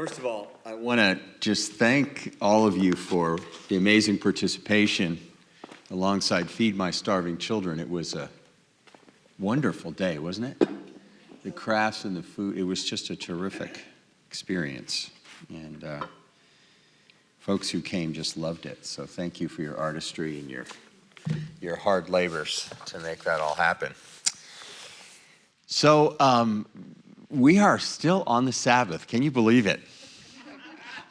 First of all, I want to just thank all of you for the amazing participation alongside Feed My Starving Children. It was a wonderful day, wasn't it? The crafts and the food, it was just a terrific experience. And folks who came just loved it. So thank you for your artistry and your hard labors to make that all happen. So we are still on the Sabbath. Can you believe it?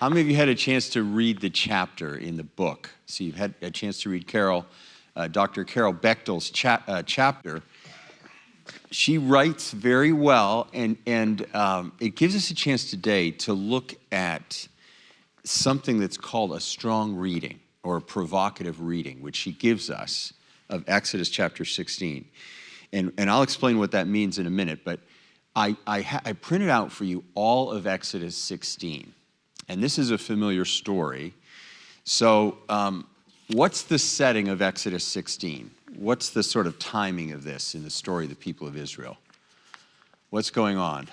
How many of you had a chance to read the chapter in the book? So you've had a chance to read Dr. Carol Bechtel's chapter. She writes very well, and it gives us a chance today to look at something that's called a strong reading or a provocative reading, which she gives us of Exodus chapter 16. And I'll explain what that means in a minute, but I printed out for you all of Exodus 16. And this is a familiar story. So what's the setting of Exodus 16? What's the sort of timing of this in the story of the people of Israel? What's going on?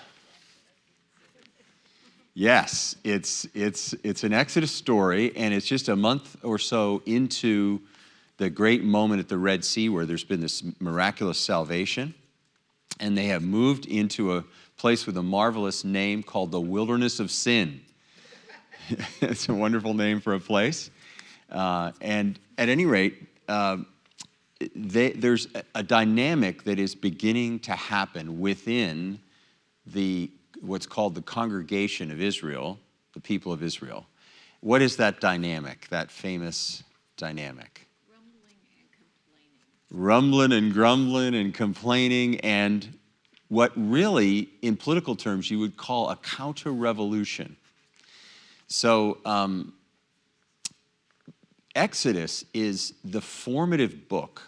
Yes, it's an Exodus story, and it's just a month or so into the great moment at the Red Sea where there's been this miraculous salvation, and they have moved into a place with a marvelous name called the Wilderness of Sin. It's a wonderful name for a place. And at any rate, there's a dynamic that is beginning to happen within what's called the congregation of Israel, the people of Israel. What is that dynamic, that famous dynamic? Rumbling and grumbling and complaining, and what really, in political terms, you would call a counter-revolution. So Exodus is the formative book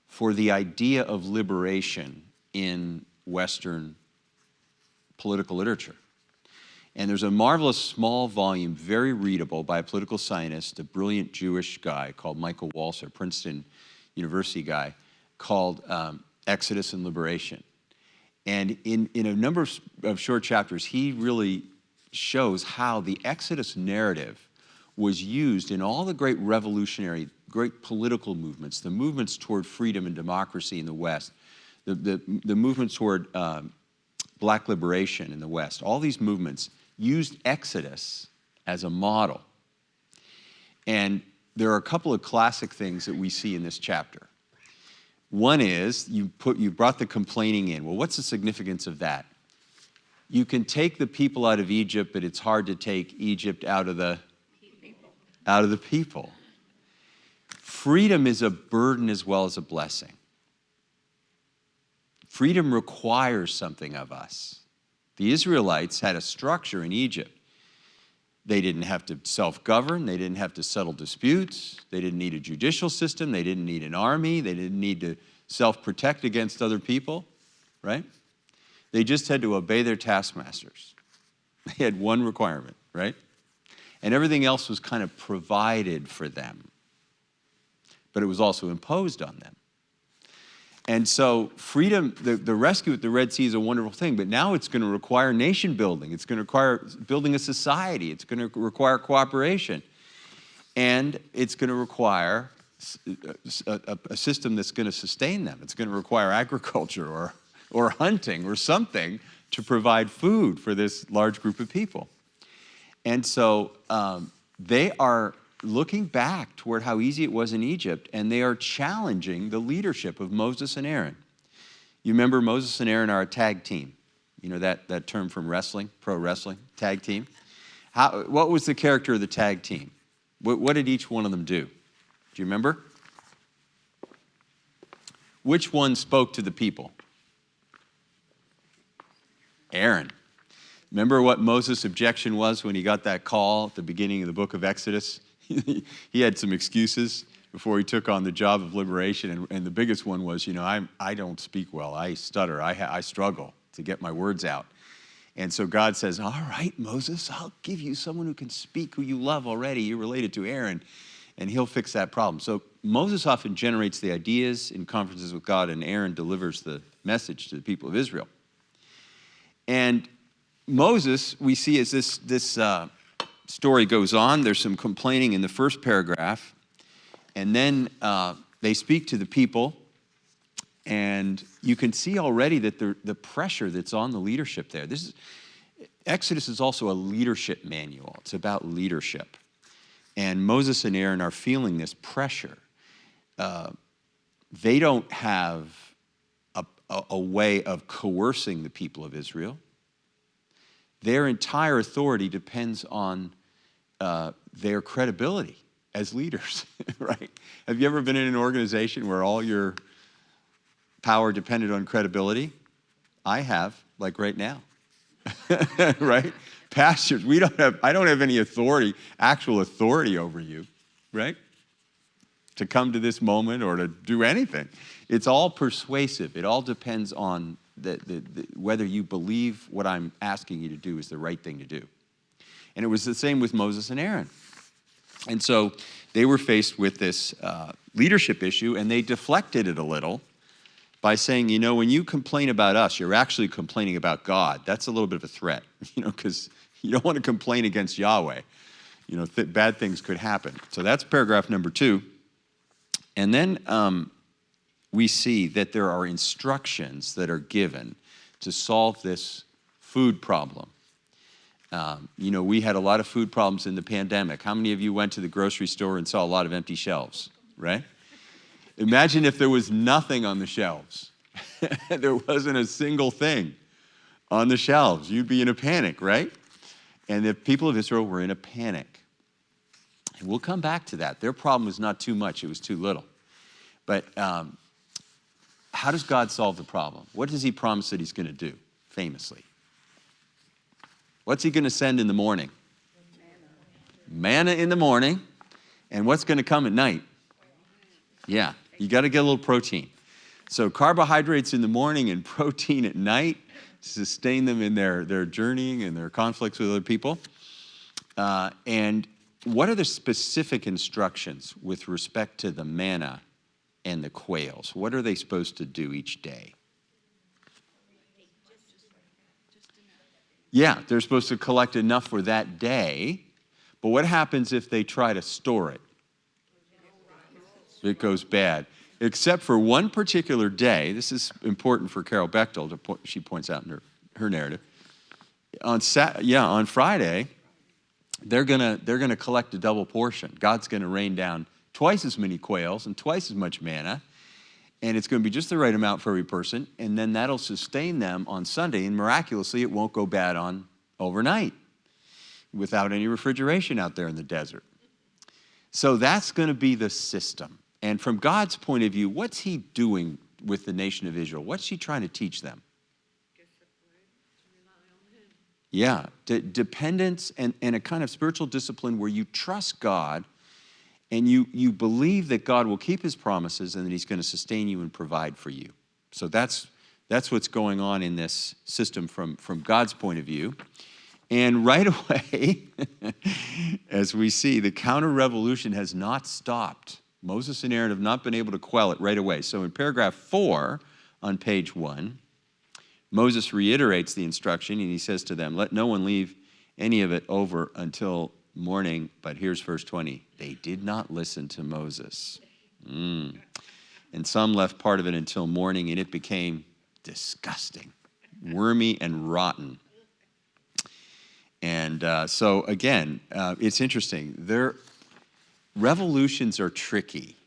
for the idea of liberation in Western political literature. And there's a marvelous small volume, very readable, by a political scientist, a brilliant Jewish guy called Michael Walzer, Princeton University guy, called Exodus and Liberation. And in a number of short chapters, he really shows how the Exodus narrative was used in all the great revolutionary, great political movements, the movements toward freedom and democracy in the West, the movements toward black liberation in the West. All these movements used Exodus as a model. And there are a couple of classic things that we see in this chapter. One is you brought the complaining in. Well, what's the significance of that? You can take the people out of Egypt, but it's hard to take Egypt out of the people. Freedom is a burden as well as a blessing. Freedom requires something of us. The Israelites had a structure in Egypt. They didn't have to self-govern. They didn't have to settle disputes. They didn't need a judicial system. They didn't need an army. They didn't need to self-protect against other people, right? They just had to obey their taskmasters. They had one requirement, right? And everything else was kind of provided for them. But it was also imposed on them. And so freedom, the rescue at the Red Sea is a wonderful thing, but now it's going to require nation building. It's going to require building a society. It's going to require cooperation. And it's going to require a system that's going to sustain them. It's going to require agriculture or hunting or something to provide food for this large group of people. And so they are looking back toward how easy it was in Egypt, and they are challenging the leadership of Moses and Aaron. You remember Moses and Aaron are a tag team. You know that term from wrestling, pro wrestling, tag team? What was the character of the tag team? What did each one of them do? Do you remember? Which one spoke to the people? Aaron. Remember what Moses' objection was when he got that call at the beginning of the book of Exodus? He had some excuses before he took on the job of liberation, and the biggest one was, I don't speak well. I stutter. I struggle to get my words out. And so God says, all right, Moses, I'll give you someone who can speak, who you love already. You're related to Aaron, and he'll fix that problem. So Moses often generates the ideas in conferences with God, and Aaron delivers the message to the people of Israel. And Moses, we see as this story goes on, there's some complaining in the first paragraph, and then they speak to the people, and you can see already that the pressure that's on the leadership there. Exodus is also a leadership manual. It's about leadership. And Moses and Aaron are feeling this pressure. They don't have a way of coercing the people of Israel. Their entire authority depends on their credibility as leaders, right? Have you ever been in an organization where all your power depended on credibility? I have, like right now, right? Pastors, I don't have any authority, actual authority over you, right? To come to this moment or to do anything. It's all persuasive. It all depends on whether you believe what I'm asking you to do is the right thing to do. And it was the same with Moses and Aaron. And so they were faced with this leadership issue, and they deflected it a little by saying, when you complain about us, you're actually complaining about God. That's a little bit of a threat, because you don't want to complain against Yahweh. Bad things could happen. So that's paragraph number 2. And then we see that there are instructions that are given to solve this food problem. We had a lot of food problems in the pandemic. How many of you went to the grocery store and saw a lot of empty shelves, right? Imagine if there was nothing on the shelves. There wasn't a single thing on the shelves. You'd be in a panic, right? And the people of Israel were in a panic. And we'll come back to that. Their problem was not too much, it was too little. But how does God solve the problem? What does he promise that he's going to do, famously? What's he going to send in the morning? Manna in the morning. And what's going to come at night? Yeah, you got to get a little protein. So carbohydrates in the morning and protein at night to sustain them in their journeying and their conflicts with other people. And what are the specific instructions with respect to the manna and the quails? What are they supposed to do each day? Yeah, they're supposed to collect enough for that day. But what happens if they try to store it? It goes bad. Except for one particular day. This is important for Carol Bechtel. She points out in her narrative. On Friday, they're gonna collect a double portion. God's gonna rain down twice as many quails and twice as much manna, and it's going to be just the right amount for every person, and then that'll sustain them on Sunday, and miraculously it won't go bad on overnight without any refrigeration out there in the desert. So that's going to be the system. And from God's point of view, what's he doing with the nation of Israel? What's he trying to teach them? Yeah, dependence and a kind of spiritual discipline where you trust God and you believe that God will keep his promises and that he's going to sustain you and provide for you. So that's what's going on in this system from God's point of view. And right away, as we see, the counter-revolution has not stopped. Moses and Aaron have not been able to quell it right away. So in paragraph 4 on page 1, Moses reiterates the instruction, and he says to them, let no one leave any of it over until morning. But here's verse 20. They did not listen to Moses. And some left part of it until morning, and it became disgusting, wormy and rotten. And so again, it's interesting. Revolutions are tricky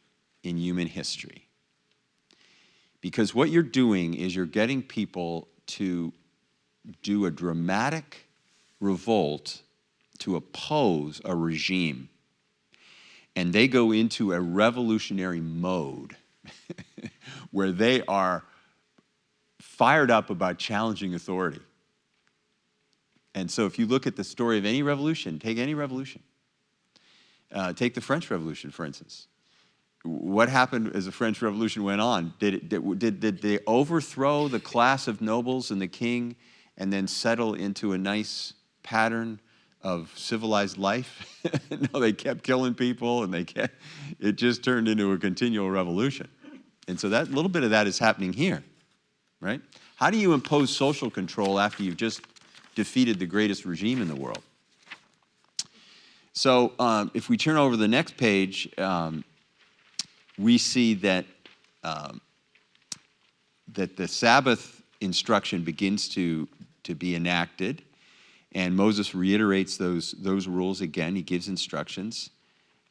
in human history because what you're doing is you're getting people to do a dramatic revolt to oppose a regime. And they go into a revolutionary mode where they are fired up about challenging authority. And so if you look at the story of any revolution, take any revolution. Take the French Revolution, for instance. What happened as the French Revolution went on? Did they overthrow the class of nobles and the king and then settle into a nice pattern of civilized life? No, they kept killing people, and it just turned into a continual revolution. And so that little bit of that is happening here, right? How do you impose social control after you've just defeated the greatest regime in the world. So if we turn over the next page, we see that that the Sabbath instruction begins to be enacted, and Moses reiterates those rules again. He gives instructions.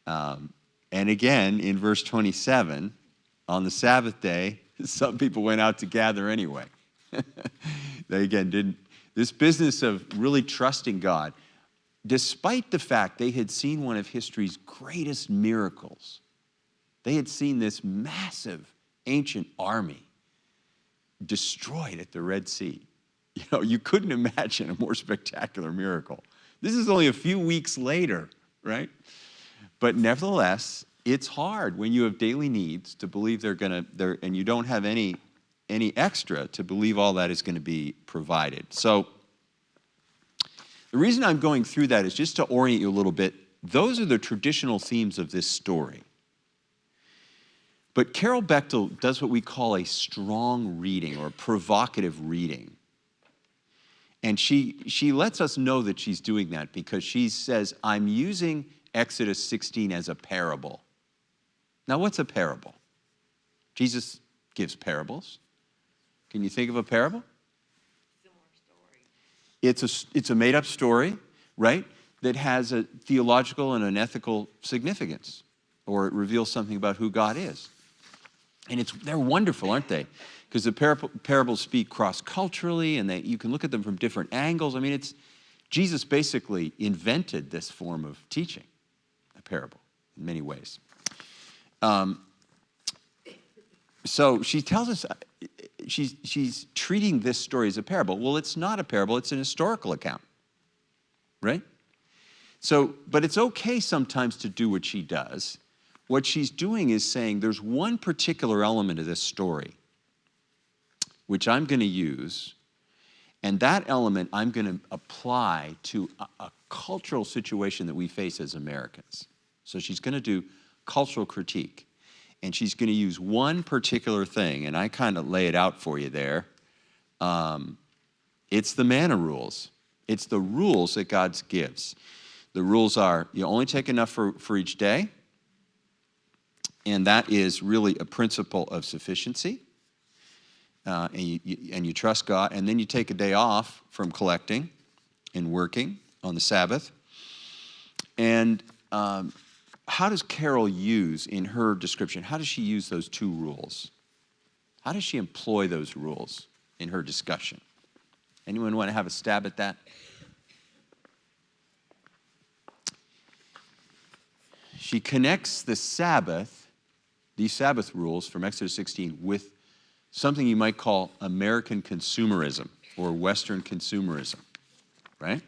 And again, in verse 27, on the Sabbath day, some people went out to gather anyway. They again didn't. This business of really trusting God, despite the fact they had seen one of history's greatest miracles, they had seen this massive ancient army destroyed at the Red Sea. You know, you couldn't imagine a more spectacular miracle. This is only a few weeks later, right? But nevertheless, it's hard when you have daily needs to believe and you don't have any extra to believe all that is going to be provided. So the reason I'm going through that is just to orient you a little bit. Those are the traditional themes of this story. But Carol Bechtel does what we call a strong reading or provocative reading. And she lets us know that she's doing that because she says, I'm using Exodus 16 as a parable. Now, what's a parable? Jesus gives parables. Can you think of a parable? Similar story. It's a made-up story, right, that has a theological and an ethical significance, or it reveals something about who God is. And they're wonderful, aren't they? Because the parables speak cross-culturally, and you can look at them from different angles. I mean, Jesus basically invented this form of teaching, a parable, in many ways. So she tells us she's treating this story as a parable. Well, it's not a parable, it's an historical account, right? So, but it's okay sometimes to do what she does. What she's doing is saying there's one particular element of this story which I'm going to use, and that element I'm going to apply to a cultural situation that we face as Americans. So she's going to do cultural critique, and she's going to use one particular thing, and I kind of lay it out for you there. It's the manna rules. It's the rules that God gives. The rules are you only take enough for each day, and that is really a principle of sufficiency. And you trust God, and then you take a day off from collecting and working on the Sabbath. And how does Carol use, in her description, how does she use those two rules? How does she employ those rules in her discussion? Anyone want to have a stab at that? She connects the Sabbath, these Sabbath rules from Exodus 16, with something you might call American consumerism or Western consumerism, right?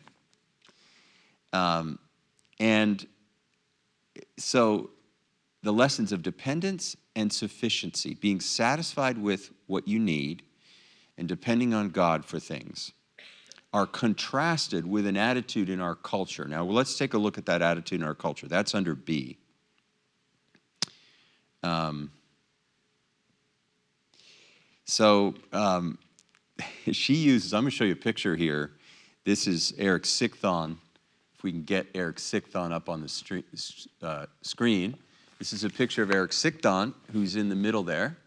And so the lessons of dependence and sufficiency, being satisfied with what you need and depending on God for things, are contrasted with an attitude in our culture. Now, let's take a look at that attitude in our culture. That's under B. She uses, I'm going to show you a picture here. This is Eric Sigthon. If we can get Eric Sigthon up on the screen. This is a picture of Eric Sigthon, who's in the middle there.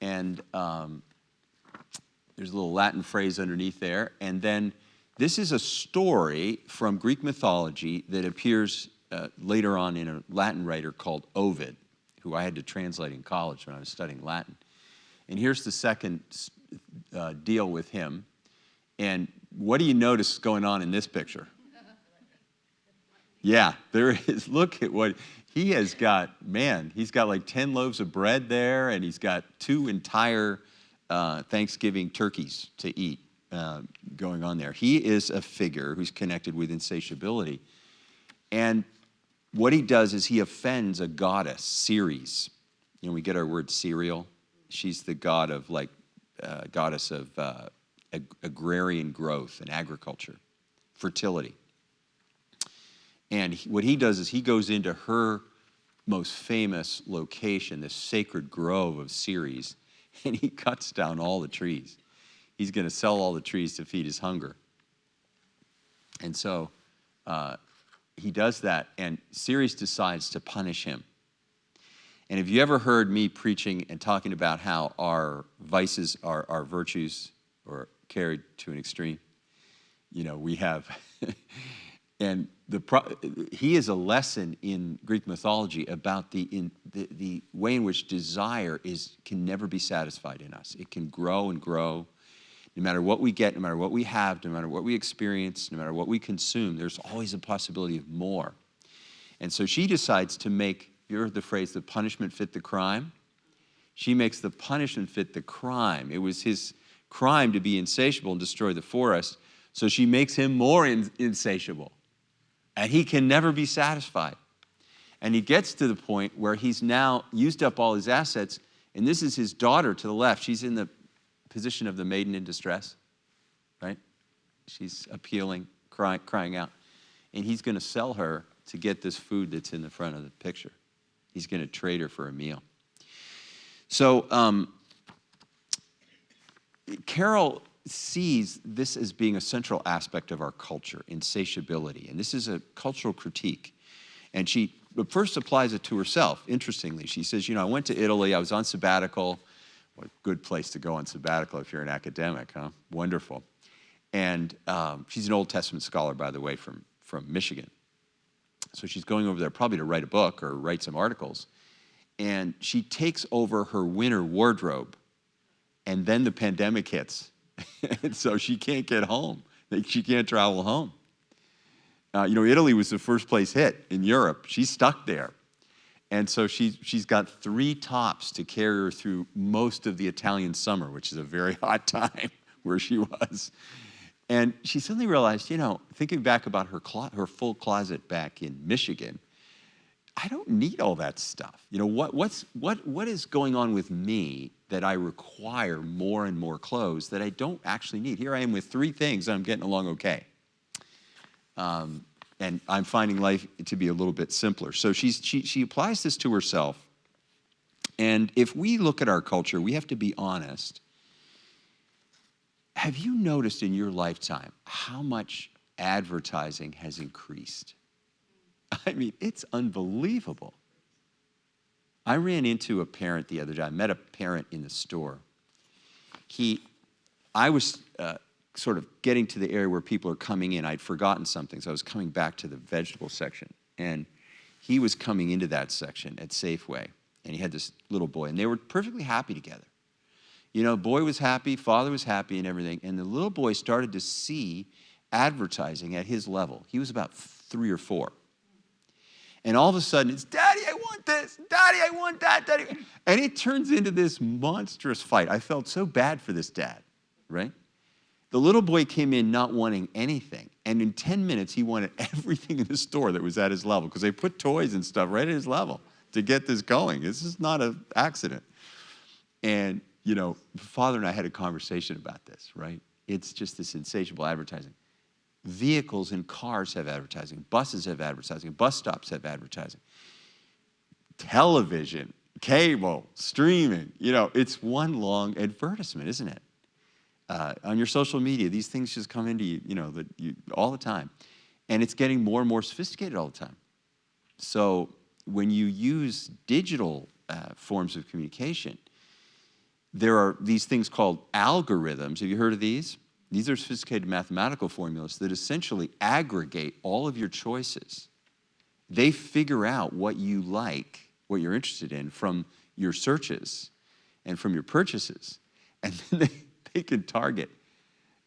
And there's a little Latin phrase underneath there. And then this is a story from Greek mythology that appears later on in a Latin writer called Ovid, who I had to translate in college when I was studying Latin. And here's the second deal with him. And what do you notice going on in this picture? Yeah, there is. Look at what he has got. Man, he's got like 10 loaves of bread there, and he's got 2 entire Thanksgiving turkeys to eat going on there. He is a figure who's connected with insatiability. And what he does is he offends a goddess, Ceres. You know, we get our word cereal. She's the god of, goddess of agrarian growth and agriculture, fertility. And what he does is he goes into her most famous location, this sacred grove of Ceres, and he cuts down all the trees. He's going to sell all the trees to feed his hunger. And so he does that, and Ceres decides to punish him. And have you ever heard me preaching and talking about how our vices are our virtues, or carried to an extreme? We have, and he is a lesson in Greek mythology about the way in which desire can never be satisfied in us. It can grow and grow. No matter what we get, no matter what we have, no matter what we experience, no matter what we consume, there's always a possibility of more. And so she decides to make, you heard the phrase, the punishment fit the crime? She makes the punishment fit the crime. It was his crime to be insatiable and destroy the forest, so she makes him more insatiable. And he can never be satisfied. And he gets to the point where he's now used up all his assets, and this is his daughter to the left. She's in the position of the maiden in distress, right? She's appealing, crying out. And he's going to sell her to get this food that's in the front of the picture. He's going to trade her for a meal. So Carol sees this as being a central aspect of our culture, insatiability. And this is a cultural critique. And she first applies it to herself, interestingly. She says, I went to Italy, I was on sabbatical. What a good place to go on sabbatical if you're an academic, huh? Wonderful. And she's an Old Testament scholar, by the way, from Michigan. So she's going over there probably to write a book or write some articles. And she takes over her winter wardrobe, and then the pandemic hits. And so she can't get home. She can't travel home. Italy was the first place hit in Europe. She's stuck there. And so she's got 3 tops to carry her through most of the Italian summer, which is a very hot time where she was. And she suddenly realized, thinking back about her full closet back in Michigan, I don't need all that stuff. What is going on with me that I require more and more clothes that I don't actually need? Here I am with 3 things, and I'm getting along okay. And I'm finding life to be a little bit simpler. So she applies this to herself. And if we look at our culture, we have to be honest. Have you noticed in your lifetime how much advertising has increased? I mean, it's unbelievable. I ran into a parent the other day. I met a parent in the store. I was sort of getting to the area where people are coming in. I'd forgotten something, so I was coming back to the vegetable section. And he was coming into that section at Safeway, and he had this little boy, and they were perfectly happy together. Boy was happy, father was happy and everything, and the little boy started to see advertising at his level. He was about 3 or 4. And all of a sudden, it's, Daddy, I want this. Daddy, I want that. Daddy. And it turns into this monstrous fight. I felt so bad for this dad, right? The little boy came in not wanting anything. And in 10 minutes, he wanted everything in the store that was at his level, because they put toys and stuff right at his level to get this going. This is not an accident. And, Father and I had a conversation about this, right? It's just this insatiable advertising. Vehicles and cars have advertising. Buses have advertising. Bus stops have advertising. Television, cable, streaming. It's one long advertisement, isn't it? On your social media, these things just come into you, all the time. And it's getting more and more sophisticated all the time. So when you use digital forms of communication, there are these things called algorithms. Have you heard of these? These are sophisticated mathematical formulas that essentially aggregate all of your choices. They figure out what you like, what you're interested in from your searches and from your purchases. And then they can target,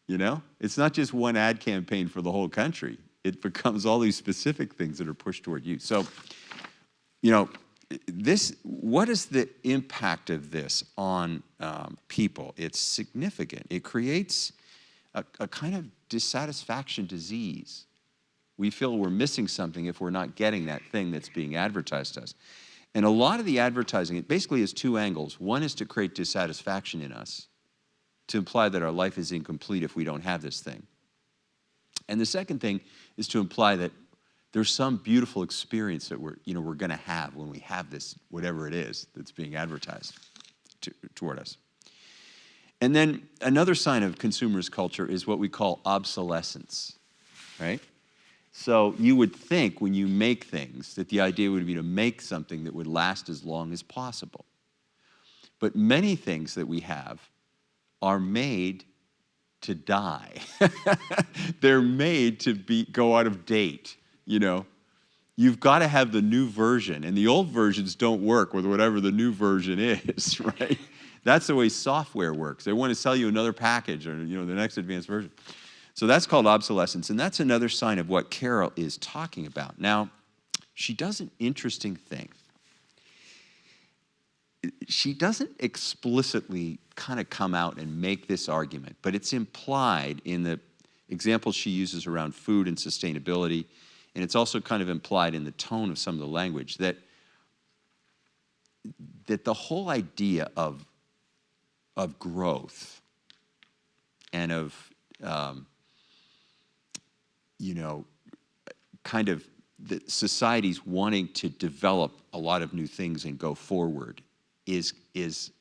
It's not just one ad campaign for the whole country. It becomes all these specific things that are pushed toward you. So, what is the impact of this on people? It's significant. It creates a kind of dissatisfaction disease. We feel we're missing something if we're not getting that thing that's being advertised to us. And a lot of the advertising, it basically has 2 angles. One is to create dissatisfaction in us, to imply that our life is incomplete if we don't have this thing. And the second thing is to imply that there's some beautiful experience that we're going to have when we have this, whatever it is that's being advertised toward us. And then another sign of consumerist culture is what we call obsolescence. right? So you would think when you make things that the idea would be to make something that would last as long as possible. But many things that we have are made to die. They're made to go out of date, you know. You've got to have the new version, and the old versions don't work with whatever the new version is, right? That's the way software works. They want to sell you another package or, the next advanced version. So that's called obsolescence, and that's another sign of what Carol is talking about. Now, she does an interesting thing. She doesn't explicitly kind of come out and make this argument, but it's implied in the examples she uses around food and sustainability, and it's also kind of implied in the tone of some of the language that the whole idea of growth and of kind of the society's wanting to develop a lot of new things and go forward is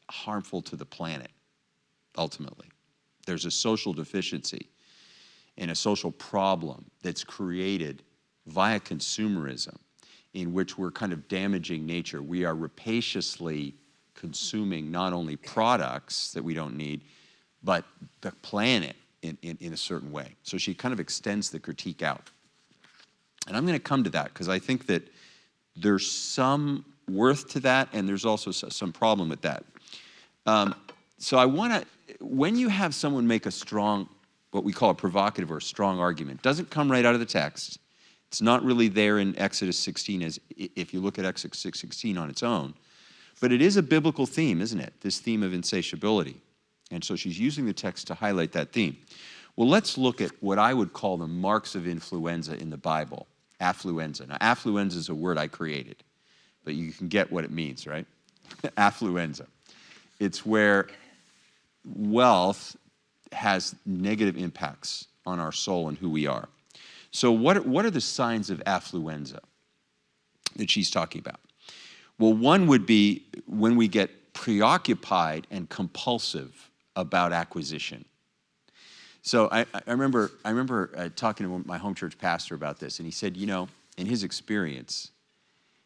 harmful to the planet, ultimately. There's a social deficiency and a social problem that's created via consumerism in which we're kind of damaging nature. We are rapaciously consuming not only products that we don't need, but the planet in a certain way. So she kind of extends the critique out. And I'm going to come to that because I think that there's some worth to that and there's also some problem with that. So I want to, when you have someone make a strong, what we call a provocative or a strong argument, doesn't come right out of the text. It's not really there in Exodus 16 as if you look at Exodus 16 on its own. But it is a biblical theme, isn't it? This theme of insatiability. And so she's using the text to highlight that theme. Well, let's look at what I would call the marks of influenza in the Bible. Affluenza. Now, affluenza is a word I created, but you can get what it means, right? Affluenza. It's where wealth has negative impacts on our soul and who we are. So what are the signs of affluenza that she's talking about? Well, one would be when we get preoccupied and compulsive about acquisition. So I remember talking to my home church pastor about this, and he said, in his experience,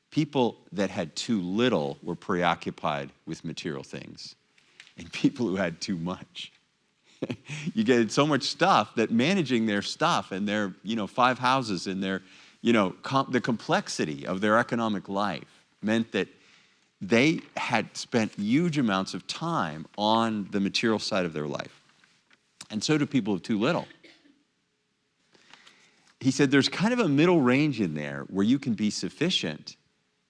people that had too little were preoccupied with material things, and people who had too much. You get so much stuff that managing their stuff and their, 5 houses and their, the complexity of their economic life meant that they had spent huge amounts of time on the material side of their life. And so do people with too little. He said there's kind of a middle range in there where you can be sufficient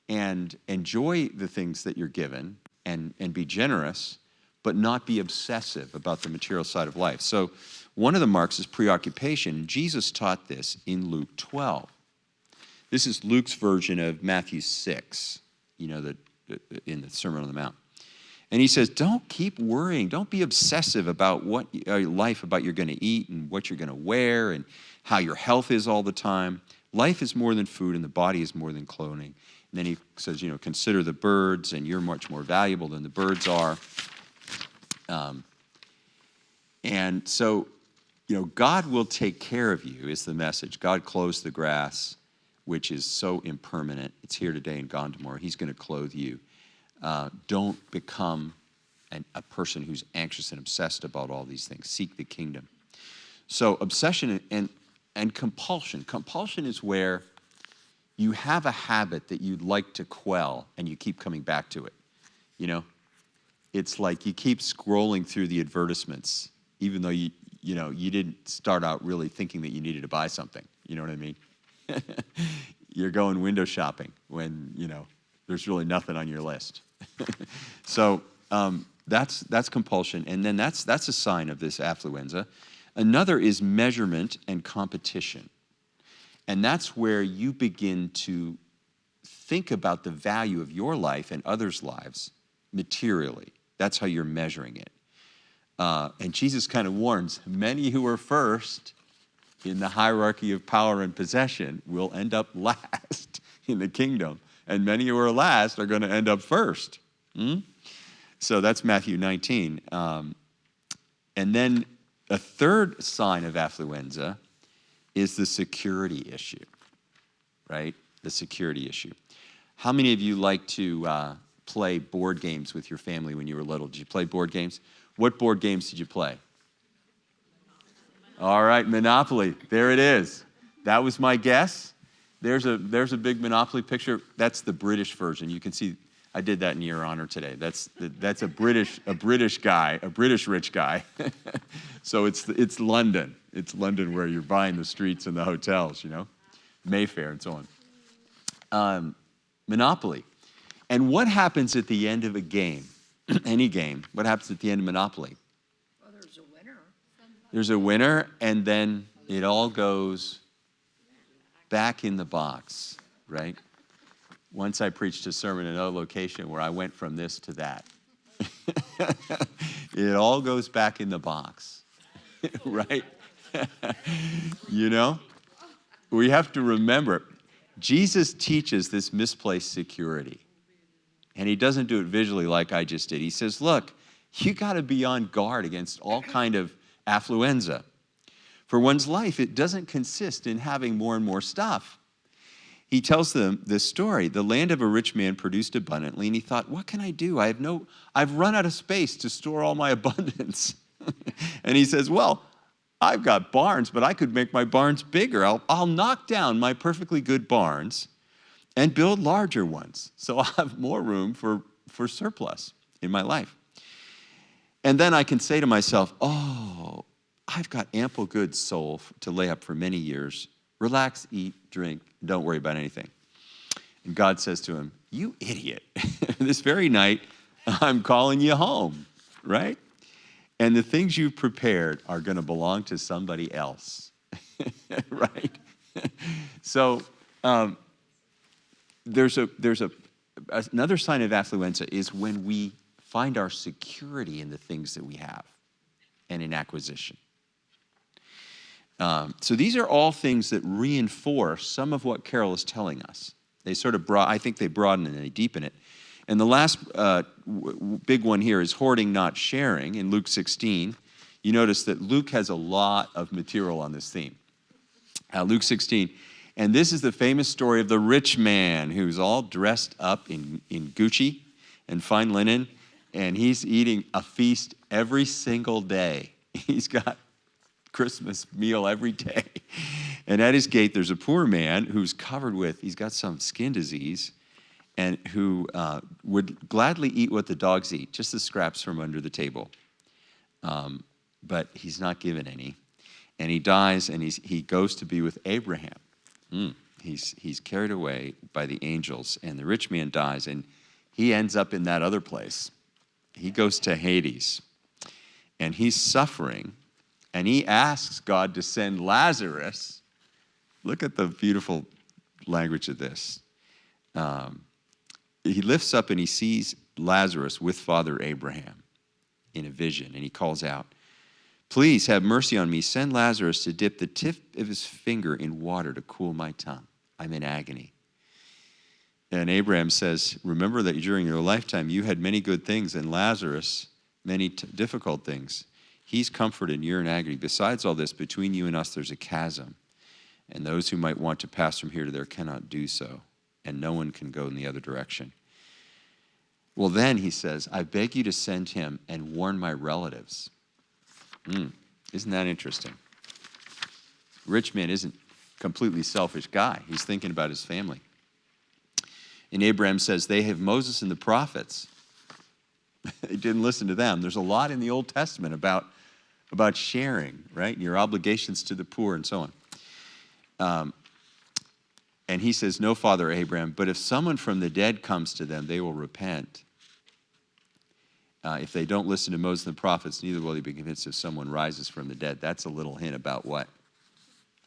and enjoy the things that you're given and be generous, but not be obsessive about the material side of life. So one of the marks is preoccupation. Jesus taught this in Luke 12. This is Luke's version of Matthew 6, in the Sermon on the Mount. And he says, don't keep worrying. Don't be obsessive about what life, about you're going to eat and what you're going to wear and how your health is all the time. Life is more than food and the body is more than clothing. And then he says, consider the birds and you're much more valuable than the birds are. And so, God will take care of you is the message. God clothes the grass, which is so impermanent. It's here today and gone tomorrow. He's going to clothe you. Don't become a person who's anxious and obsessed about all these things. Seek the kingdom. So obsession and compulsion. Compulsion is where you have a habit that you'd like to quell and you keep coming back to it. It's like you keep scrolling through the advertisements, even though you didn't start out really thinking that you needed to buy something. You know what I mean? You're going window shopping when, there's really nothing on your list. So that's compulsion, and then that's a sign of this affluenza. Another is measurement and competition. And that's where you begin to think about the value of your life and others' lives materially. That's how you're measuring it. And Jesus kind of warns, many who are first in the hierarchy of power and possession will end up last in the kingdom. And many who are last are going to end up first. So that's Matthew 19. And then a third sign of affluenza is the security issue, right? The security issue. How many of you like to play board games with your family when you were little? Did you play board games? What board games did you play? All right, Monopoly. There it is. That was my guess. There's a big Monopoly picture. That's the British version. You can see I did that in your honor today. That's a British guy, a British rich guy. So it's London. It's London where you're buying the streets and the hotels, Mayfair and so on. Monopoly. And what happens at the end of a game, any game, what happens at the end of Monopoly? Well, there's a winner. There's a winner, and then it all goes back in the box, right? Once I preached a sermon in another location where I went from this to that. It all goes back in the box, right? We have to remember, Jesus teaches this misplaced security. And he doesn't do it visually like I just did. He says, look, you got to be on guard against all kind of affluenza. For one's life, it doesn't consist in having more and more stuff. He tells them this story. The land of a rich man produced abundantly, and he thought, what can I do? I've run out of space to store all my abundance. And he says, well, I've got barns, but I could make my barns bigger. I'll knock down my perfectly good barns and build larger ones. So I'll have more room for surplus in my life. And then I can say to myself, oh, I've got ample goods sold to lay up for many years. Relax, eat, drink, don't worry about anything. And God says to him, you idiot. This very night, I'm calling you home, right? And the things you've prepared are going to belong to somebody else, right? So there's another sign of affluenza is when we find our security in the things that we have and in acquisition. So these are all things that reinforce some of what Carol is telling us. They sort of I think they broaden and they deepen it. And the last big one here is hoarding, not sharing. In Luke 16, you notice that Luke has a lot of material on this theme. Luke 16. And this is the famous story of the rich man who's all dressed up in Gucci and fine linen, and he's eating a feast every single day. He's got Christmas meal every day. And at his gate, there's a poor man who's he's got some skin disease, and who would gladly eat what the dogs eat, just the scraps from under the table. But he's not given any. And he dies, and he goes to be with Abraham. He's carried away by the angels, and the rich man dies, and he ends up in that other place. He goes to Hades, and he's suffering, and he asks God to send Lazarus. Look at the beautiful language of this. He lifts up and he sees Lazarus with Father Abraham in a vision, and he calls out, please have mercy on me. Send Lazarus to dip the tip of his finger in water to cool my tongue. I'm in agony. And Abraham says, remember that during your lifetime you had many good things, and Lazarus many difficult things. He's comforted, you're in agony. Besides all this, between you and us there's a chasm, and those who might want to pass from here to there cannot do so, and no one can go in the other direction. Well then, he says, I beg you to send him and warn my relatives. Isn't that interesting? Rich man isn't a completely selfish guy. He's thinking about his family. And Abraham says, they have Moses and the prophets. He didn't listen to them. There's a lot in the Old Testament about sharing, right? Your obligations to the poor and so on. And he says, no, Father Abraham, but if someone from the dead comes to them, they will repent. If they don't listen to Moses and the prophets, neither will they be convinced if someone rises from the dead. That's a little hint about what?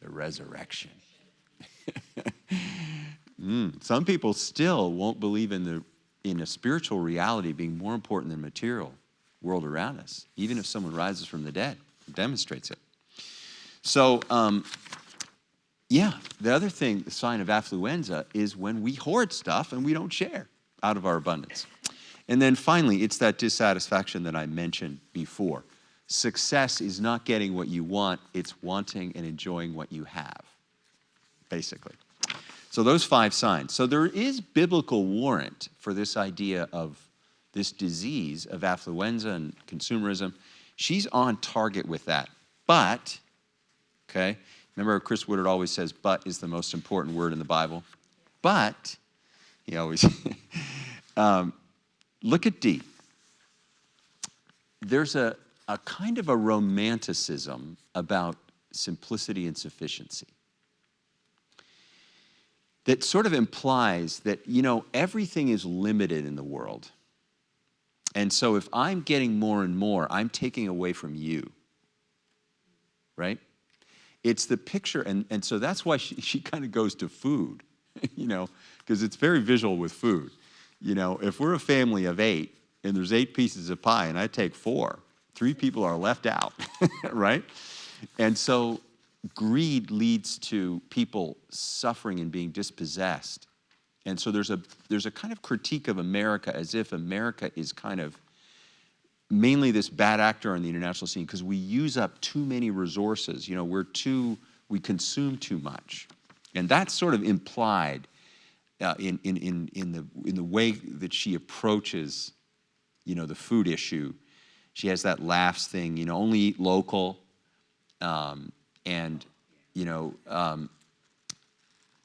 The resurrection. Some people still won't believe in a spiritual reality being more important than the material world around us, even if someone rises from the dead. It demonstrates it. So, the other thing, the sign of affluenza, is when we hoard stuff and we don't share out of our abundance. And then finally, it's that dissatisfaction that I mentioned before. success is not getting what you want, it's wanting and enjoying what you have, basically. So those 5 signs. So there is biblical warrant for this idea of this disease of affluenza and consumerism. She's on target with that. But, okay, remember Chris Woodard always says, but is the most important word in the Bible. But, he always, look at D. There's a kind of a romanticism about simplicity and sufficiency that sort of implies that, everything is limited in the world. And so if I'm getting more and more, I'm taking away from you, right? It's the picture, and so that's why she kind of goes to food, because it's very visual with food. If we're a family of 8, and there's 8 pieces of pie, and I take 4, 3 people are left out, right? And so greed leads to people suffering and being dispossessed. And so there's a kind of critique of America as if America is kind of mainly this bad actor on the international scene because we use up too many resources. We consume too much. And that's sort of implied in the way that she approaches, the food issue. She has that laughs thing, only eat local,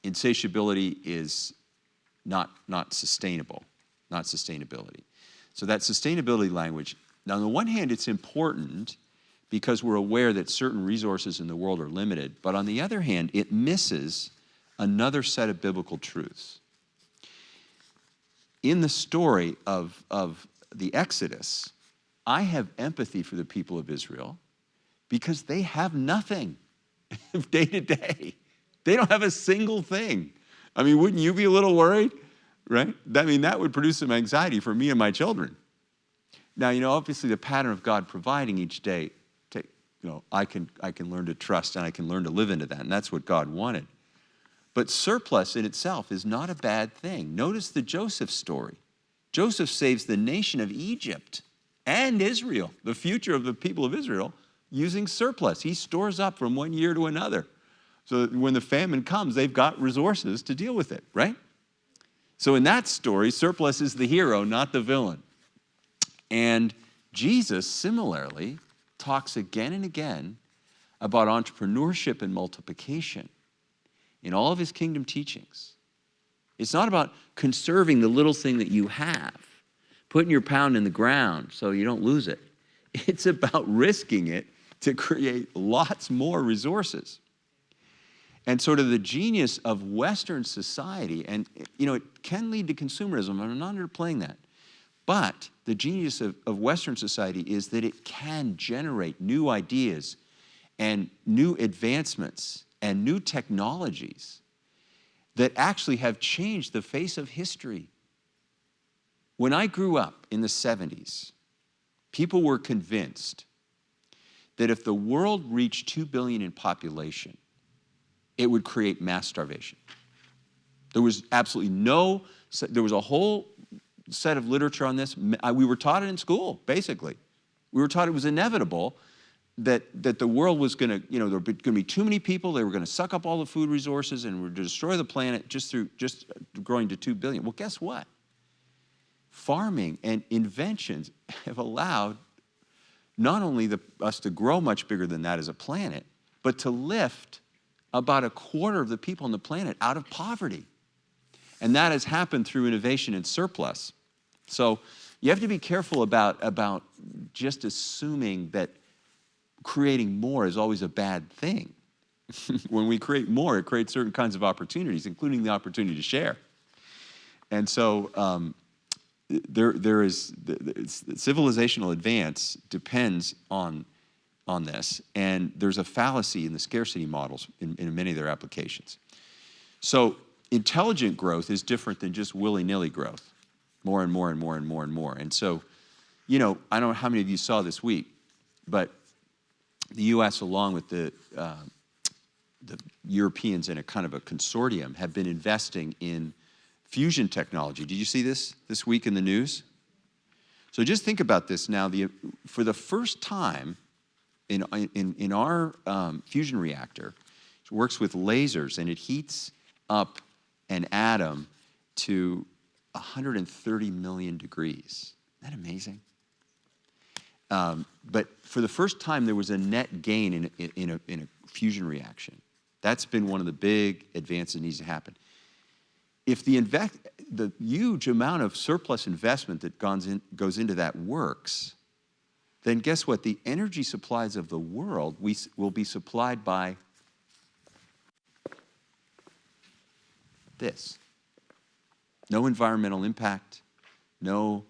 insatiability is not sustainable, not sustainability. So that sustainability language, now on the one hand, it's important because we're aware that certain resources in the world are limited, but on the other hand, it misses another set of biblical truths. In the story of the Exodus, I have empathy for the people of Israel because they have nothing day to day. They don't have a single thing. I mean, wouldn't you be a little worried, right? That would produce some anxiety for me and my children. Now, obviously the pattern of God providing each day, I can learn to trust and I can learn to live into that, and that's what God wanted. But surplus in itself is not a bad thing. Notice the Joseph story. Joseph saves the nation of Egypt and Israel, the future of the people of Israel, using surplus. He stores up from one year to another. So that when the famine comes, they've got resources to deal with it, right? So in that story, surplus is the hero, not the villain. And Jesus, similarly, talks again and again about entrepreneurship and multiplication in all of his kingdom teachings. It's not about conserving the little thing that you have, putting your pound in the ground so you don't lose it. It's about risking it to create lots more resources. And sort of the genius of Western society, and it can lead to consumerism, and I'm not underplaying that, but the genius of Western society is that it can generate new ideas and new advancements and new technologies that actually have changed the face of history. When I grew up in the 70s, people were convinced that if the world reached 2 billion in population, it would create mass starvation. There was absolutely there was a whole set of literature on this. We were taught it in school, basically. We were taught it was inevitable that the world was going to, there were going to be too many people, they were going to suck up all the food resources and would destroy the planet just growing to 2 billion. Well, guess what? Farming and inventions have allowed not only us to grow much bigger than that as a planet, but to lift about 1/4 of the people on the planet out of poverty. And that has happened through innovation and surplus. So you have to be careful about just assuming that creating more is always a bad thing. When we create more, it creates certain kinds of opportunities, including the opportunity to share. And so there is civilizational advance depends on this, and there's a fallacy in the scarcity models in many of their applications. So intelligent growth is different than just willy-nilly growth, more and more and more and more and more. And so, I don't know how many of you saw this week, but the U.S. along with the Europeans in a kind of a consortium have been investing in fusion technology. Did you see this week in the news? So just think about this now. For the first time in our fusion reactor, it works with lasers, and it heats up an atom to 130 million degrees. Isn't that amazing? But for the first time, there was a net gain in a fusion reaction. That's been one of the big advances that needs to happen. If the huge amount of surplus investment that goes into that works, then guess what? The energy supplies of the world will be supplied by this. No environmental impact, nothing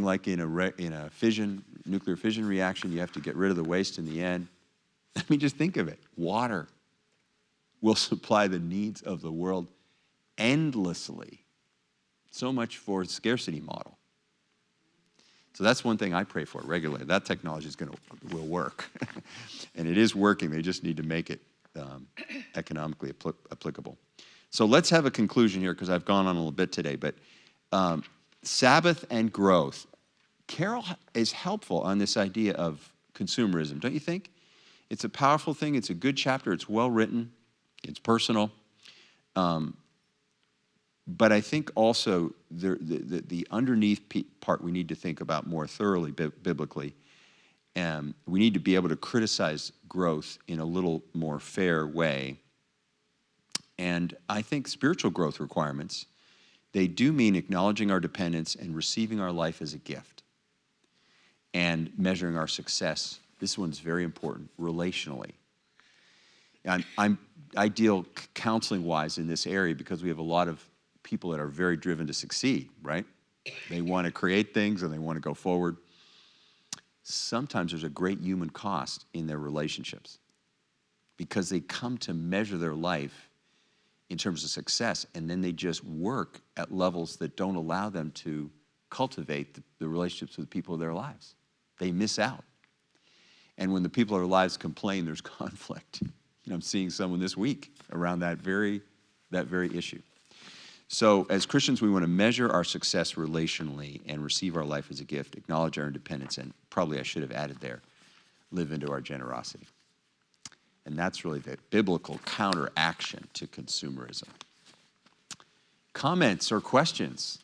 like in a nuclear fission reaction. You have to get rid of the waste in the end. I mean, just think of it. Water will supply the needs of the world endlessly. So much for scarcity model. So that's one thing I pray for regularly. That technology will work. And it is working. They just need to make it economically applicable. So let's have a conclusion here, because I've gone on a little bit today. But Sabbath and growth. Carol is helpful on this idea of consumerism, don't you think? It's a powerful thing. It's a good chapter. It's well written. It's personal. But I think also the underneath part we need to think about more thoroughly biblically. We need to be able to criticize growth in a little more fair way. And I think spiritual growth requirements, they do mean acknowledging our dependence and receiving our life as a gift and measuring our success. This one's very important, relationally. I deal counseling-wise in this area because we have a lot of people that are very driven to succeed, right? They want to create things and they want to go forward. Sometimes there's a great human cost in their relationships because they come to measure their life in terms of success, and then they just work at levels that don't allow them to cultivate the relationships with the people of their lives. They miss out. And when the people of their lives complain, there's conflict. I'm seeing someone this week around that very issue. So as Christians, we want to measure our success relationally and receive our life as a gift, acknowledge our independence, and probably I should have added there, live into our generosity. And that's really the biblical counteraction to consumerism. Comments or questions?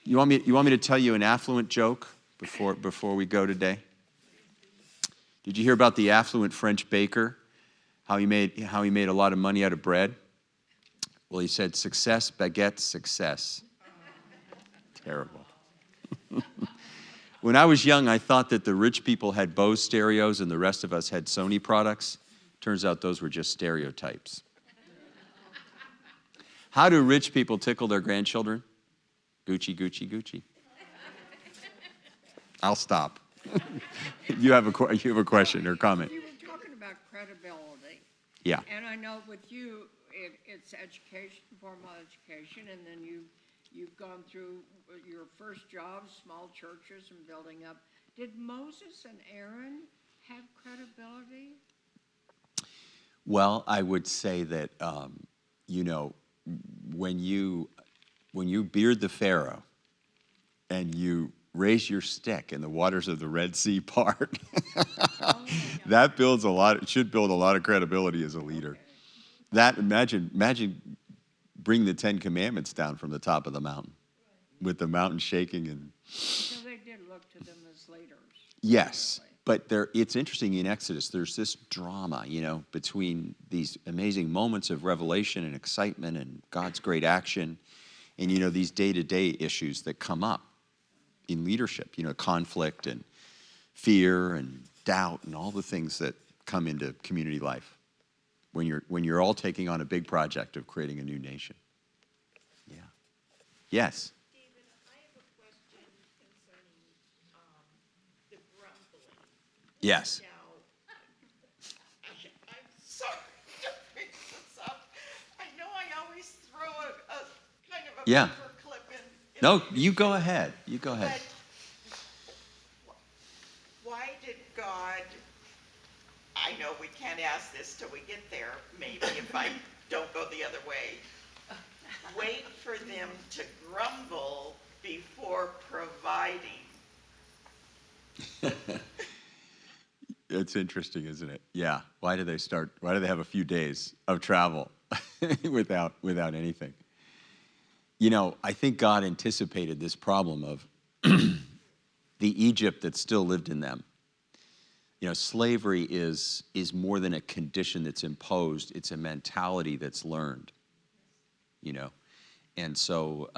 You want me to tell you an affluent joke before we go today? Did you hear about the affluent French baker? How he made a lot of money out of bread? Well, he said, success begets success. Terrible. When I was young, I thought that the rich people had Bose stereos and the rest of us had Sony products. Turns out those were just stereotypes. How do rich people tickle their grandchildren? Gucci, Gucci, Gucci. I'll stop. You have a question or comment? You were talking about credibility. Yeah. And I know with you, it's education, formal education, and then you've gone through your first jobs, small churches, and building up. Did Moses and Aaron have credibility? Well, I would say that, when you beard the Pharaoh and you raise your stick and the waters of the Red Sea part, that should build a lot of credibility as a leader. Okay. That, imagine bring the 10 Commandments down from the top of the mountain with the mountain shaking. So they did look to them as leaders. Yes, but it's interesting in Exodus, there's this drama, between these amazing moments of revelation and excitement and God's great action and, these day-to-day issues that come up in leadership, conflict and fear and doubt and all the things that come into community life when you're all taking on a big project of creating a new nation. Yeah. Yes. David, I have a question concerning the grumbling. Yes. Now, I'm sorry to bring this up. I know I always throw a kind of a paper clip in. No, you go ahead. You go ahead. But why did God, I know we can't ask this till we get there, maybe if I don't go the other way, wait for them to grumble before providing It's interesting, isn't it? Yeah. Why do they have a few days of travel without anything? You know, I think God anticipated this problem of the Egypt that still lived in them. You know, slavery is more than a condition that's imposed. It's a mentality that's learned, you know. And so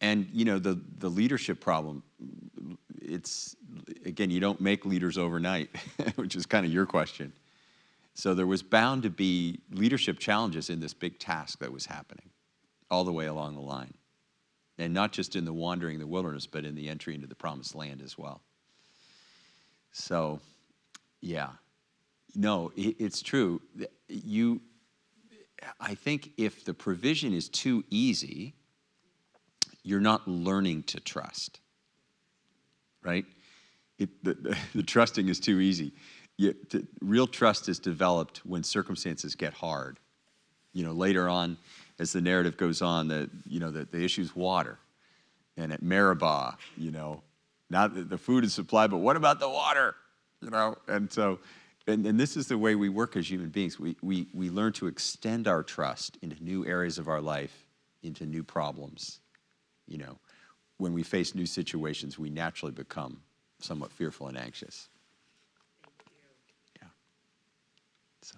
and, you know, the leadership problem, it's, again, you don't make leaders overnight, which is kind of your question. So there was bound to be leadership challenges in this big task that was happening all the way along the line. And not just in the wandering in the wilderness, but in the entry into the promised land as well. So, yeah. No, it's true. I think if the provision is too easy, you're not learning to trust, right? The trusting is too easy. Real trust is developed when circumstances get hard. You know, later on, as the narrative goes on, the issue's water. And at Meribah, you know, now the food is supplied, but what about the water? You know, and so, and this is the way we work as human beings. We learn to extend our trust into new areas of our life, into new problems. You know, when we face new situations, we naturally become somewhat fearful and anxious. Yeah. So,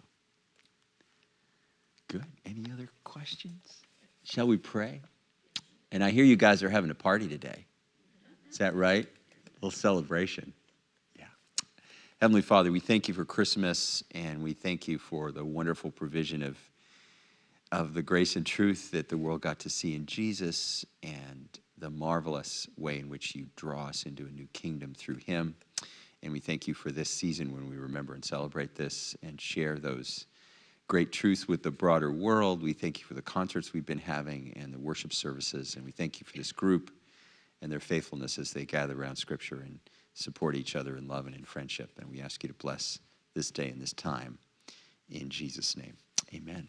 good. Any other questions? Shall we pray? And I hear you guys are having a party today. Is that right? A little celebration. Yeah. Heavenly Father, we thank you for Christmas, and we thank you for the wonderful provision of the grace and truth that the world got to see in Jesus, and the marvelous way in which you draw us into a new kingdom through him. And we thank you for this season when we remember and celebrate this and share those great truths with the broader world. We thank you for the concerts we've been having and the worship services. And we thank you for this group and their faithfulness as they gather around Scripture and support each other in love and in friendship. And we ask you to bless this day and this time. In Jesus' name, amen.